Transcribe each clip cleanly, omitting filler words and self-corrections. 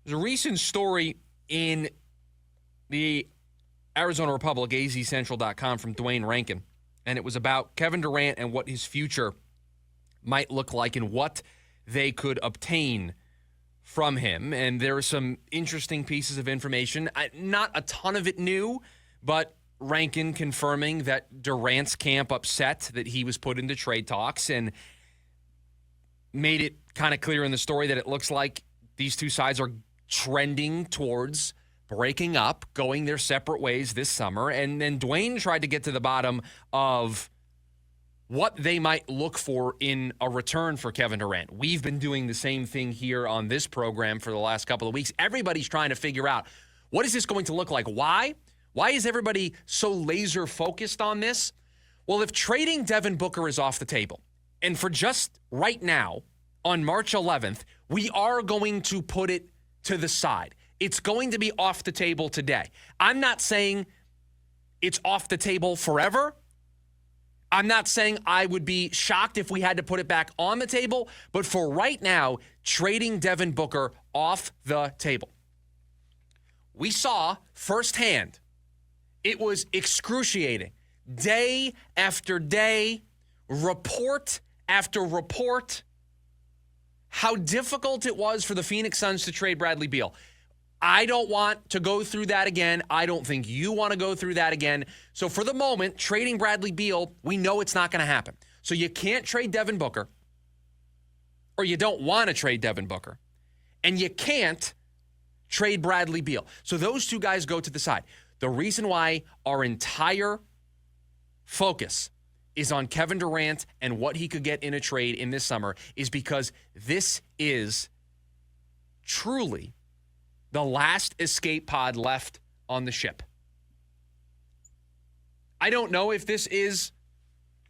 There's a recent story in the Arizona Republic, azcentral.com, from Dwayne Rankin, and it was about Kevin Durant and what his future might look like and what they could obtain from him. And there are some interesting pieces of information. Not a ton of it new, but Rankin confirming that Durant's camp upset that he was put into trade talks and made it kind of clear in the story that it looks like these two sides are trending towards breaking up, going their separate ways this summer. And then Dwayne tried to get to the bottom of what they might look for in a return for Kevin Durant. We've been doing the same thing here on this program for the last couple of weeks. Everybody's trying to figure out, what is this going to look like? Why? Why is everybody so laser focused on this? Well, if trading Devin Booker is off the table, and for just right now, on March 11th, we are going to put it to the side. It's going to be off the table today. I'm not saying it's off the table forever. I'm not saying I would be shocked if we had to put it back on the table, but for right now, trading Devin Booker off the table. We saw firsthand, it was excruciating. Day after day, report after report, how difficult it was for the Phoenix Suns to trade Bradley Beal. I don't want to go through that again. I don't think you want to go through that again. So for the moment, trading Bradley Beal, we know it's not going to happen. So you can't trade Devin Booker, or you don't want to trade Devin Booker, and you can't trade Bradley Beal. So those two guys go to the side. The reason why our entire focus is on Kevin Durant and what he could get in a trade in this summer is because this is truly the last escape pod left on the ship. I don't know if this is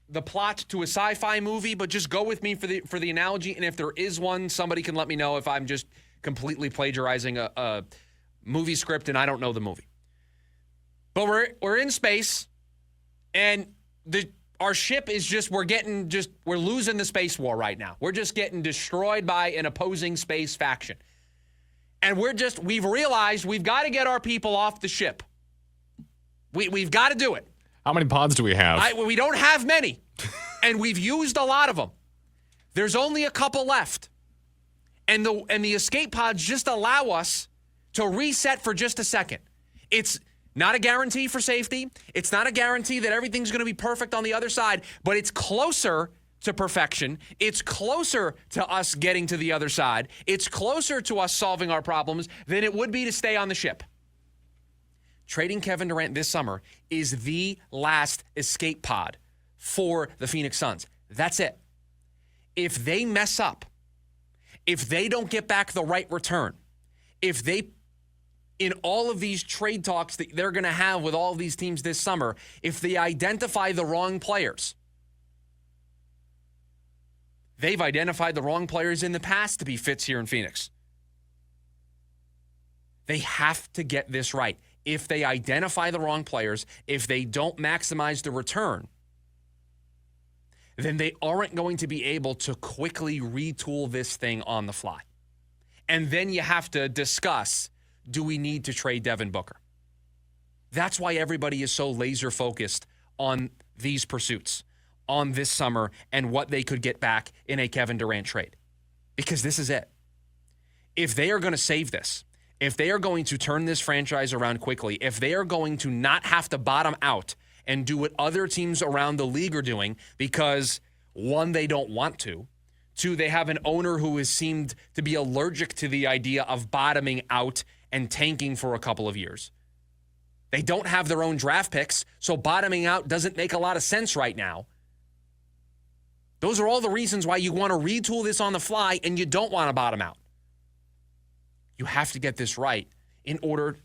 the plot to a sci-fi movie, but just go with me for the analogy. And if there is one, somebody can let me know if I'm just completely plagiarizing a movie script and I don't know the movie. But we're in space, and our ship is we're losing the space war right now. We're just getting destroyed by an opposing space faction. And we've realized we've got to get our people off the ship. We've got to do it. How many pods do we have? We don't have many, and we've used a lot of them. There's only a couple left. And the escape pods just allow us to reset for just a second. It's not a guarantee for safety. It's not a guarantee that everything's going to be perfect on the other side, but it's closer to perfection. It's closer to us getting to the other side. It's closer to us solving our problems than it would be to stay on the ship. Trading Kevin Durant this summer is the last escape pod for the Phoenix Suns. That's it. If they mess up, if they don't get back the right return, if they, in all of these trade talks that they're going to have with all of these teams this summer, if they identify the wrong players, they've identified the wrong players in the past to be fits here in Phoenix. They have to get this right. If they identify the wrong players, if they don't maximize the return, then they aren't going to be able to quickly retool this thing on the fly. And then you have to discuss, do we need to trade Devin Booker? That's why everybody is so laser focused on these pursuits, on this summer, and what they could get back in a Kevin Durant trade. Because this is it. If they are going to save this, if they are going to turn this franchise around quickly, if they are going to not have to bottom out and do what other teams around the league are doing because, one, they don't want to, two, they have an owner who has seemed to be allergic to the idea of bottoming out and tanking for a couple of years. They don't have their own draft picks, so bottoming out doesn't make a lot of sense right now. Those are all the reasons why you want to retool this on the fly and you don't want to bottom out. You have to get this right in order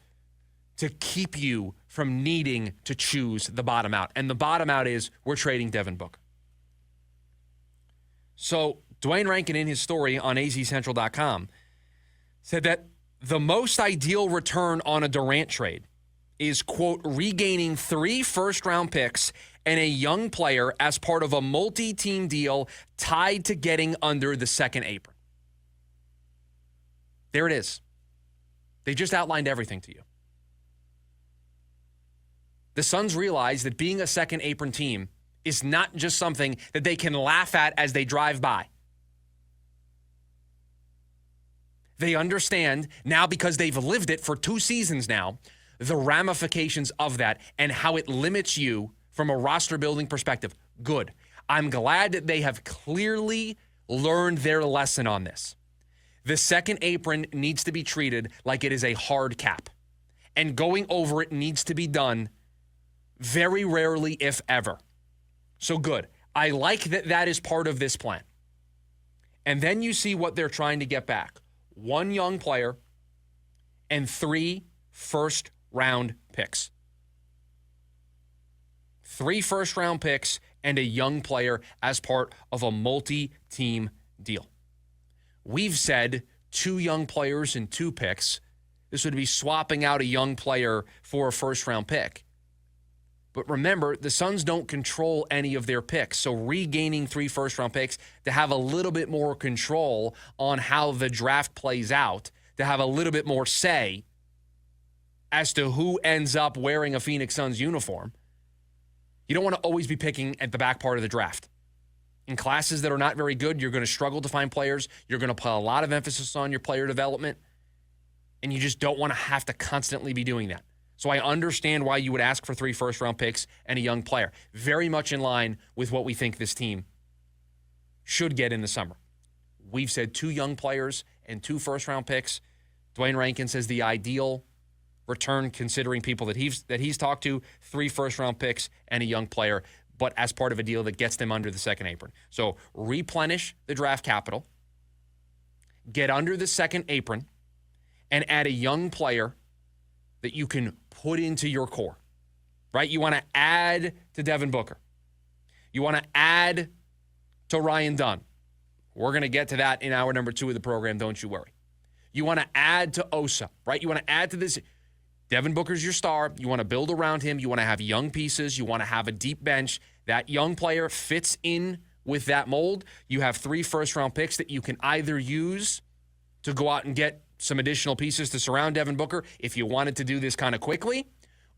to keep you from needing to choose the bottom out. And the bottom out is we're trading Devin Booker. So Dwayne Rankin, in his story on azcentral.com, said that the most ideal return on a Durant trade is, quote, regaining 3 first-round picks and a young player as part of a multi-team deal tied to getting under the second apron. There it is. They just outlined everything to you. The Suns realize that being a second apron team is not just something that they can laugh at as they drive by. They understand now, because they've lived it for 2 seasons now, the ramifications of that and how it limits you from a roster building perspective. Good. I'm glad that they have clearly learned their lesson on this. The second apron needs to be treated like it is a hard cap, and going over it needs to be done very rarely, if ever. So good. I like that that is part of this plan. And then you see what they're trying to get back. 1 young player and 3 first-round picks. 3 first-round picks and a young player as part of a multi-team deal. We've said 2 young players and 2 picks. This would be swapping out a young player for a first-round pick. But remember, the Suns don't control any of their picks. So regaining 3 first-round picks to have a little bit more control on how the draft plays out, to have a little bit more say as to who ends up wearing a Phoenix Suns uniform. You don't want to always be picking at the back part of the draft. In classes that are not very good, you're going to struggle to find players. You're going to put a lot of emphasis on your player development, and you just don't want to have to constantly be doing that. So I understand why you would ask for 3 first-round picks and a young player. Very much in line with what we think this team should get in the summer. We've said 2 young players and 2 first-round picks. Dwayne Rankin says the ideal return, considering people that he's talked to, 3 first-round picks and a young player, but as part of a deal that gets them under the second apron. So replenish the draft capital, get under the second apron, and add a young player that you can put into your core, right? You want to add to Devin Booker. You want to add to Ryan Dunn. We're going to get to that in hour number 2 of the program, don't you worry. You want to add to Osa, right? You want to add to this. Devin Booker's your star. You want to build around him. You want to have young pieces. You want to have a deep bench. That young player fits in with that mold. You have 3 first-round picks that you can either use to go out and get some additional pieces to surround Devin Booker if you wanted to do this kind of quickly,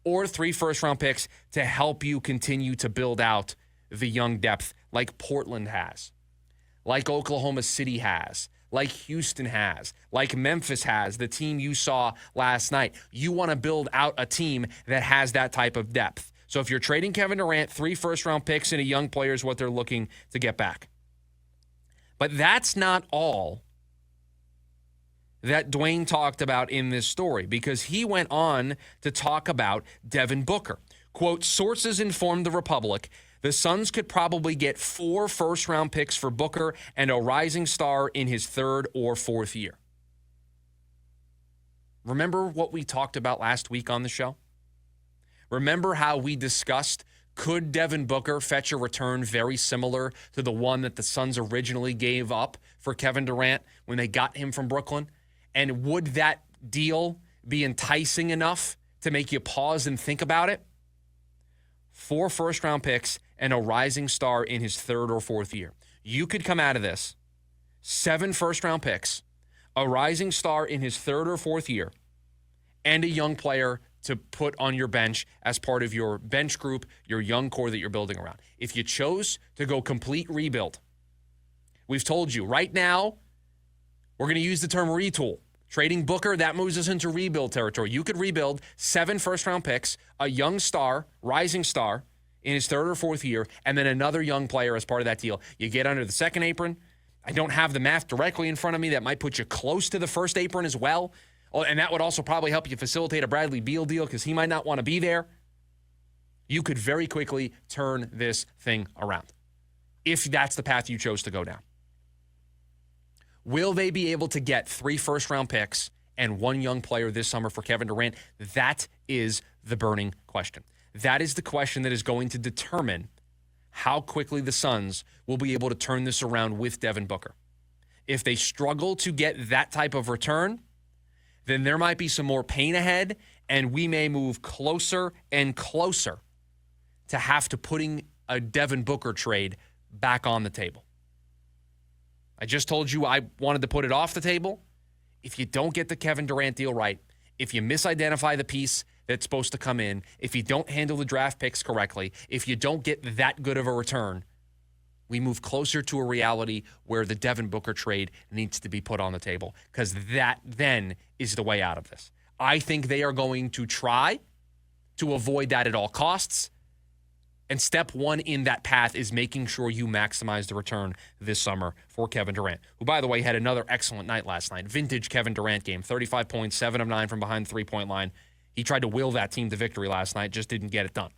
or 3 first-round picks to help you continue to build out the young depth like Portland has, like Oklahoma City has, like Houston has, like Memphis has, the team you saw last night. You want to build out a team that has that type of depth. So if you're trading Kevin Durant, 3 first-round picks and a young player is what they're looking to get back. But that's not all that Dwayne talked about in this story, because he went on to talk about Devin Booker. Quote, sources informed the Republic the Suns could probably get 4 first-round picks for Booker and a rising star in his 3rd or 4th year. Remember what we talked about last week on the show? Remember how we discussed, could Devin Booker fetch a return very similar to the one that the Suns originally gave up for Kevin Durant when they got him from Brooklyn? And would that deal be enticing enough to make you pause and think about it? 4 first-round picks and a rising star in his 3rd or 4th year. You could come out of this, 7 first-round picks, a rising star in his 3rd or 4th year, and a young player to put on your bench as part of your bench group, your young core that you're building around. If you chose to go complete rebuild, we've told you right now, we're going to use the term retool. Trading Booker, that moves us into rebuild territory. You could rebuild 7 first-round picks, a young star, rising star, in his 3rd or 4th year, and then another young player as part of that deal. You get under the second apron. I don't have the math directly in front of me. That might put you close to the first apron as well. Oh, and that would also probably help you facilitate a Bradley Beal deal because he might not want to be there. You could very quickly turn this thing around if that's the path you chose to go down. Will they be able to get 3 first-round picks and 1 young player this summer for Kevin Durant? That is the burning question. That is the question that is going to determine how quickly the Suns will be able to turn this around with Devin Booker. If they struggle to get that type of return, then there might be some more pain ahead, and we may move closer and closer to have to putting a Devin Booker trade back on the table. I just told you I wanted to put it off the table. If you don't get the Kevin Durant deal right, if you misidentify the piece that's supposed to come in, if you don't handle the draft picks correctly, if you don't get that good of a return, we move closer to a reality where the Devin Booker trade needs to be put on the table, because that then is the way out of this. I think they are going to try to avoid that at all costs. And step one in that path is making sure you maximize the return this summer for Kevin Durant, who, by the way, had another excellent night last night. Vintage Kevin Durant game, 35 points, 7 of 9 from behind the three-point line. He tried to will that team to victory last night, just didn't get it done.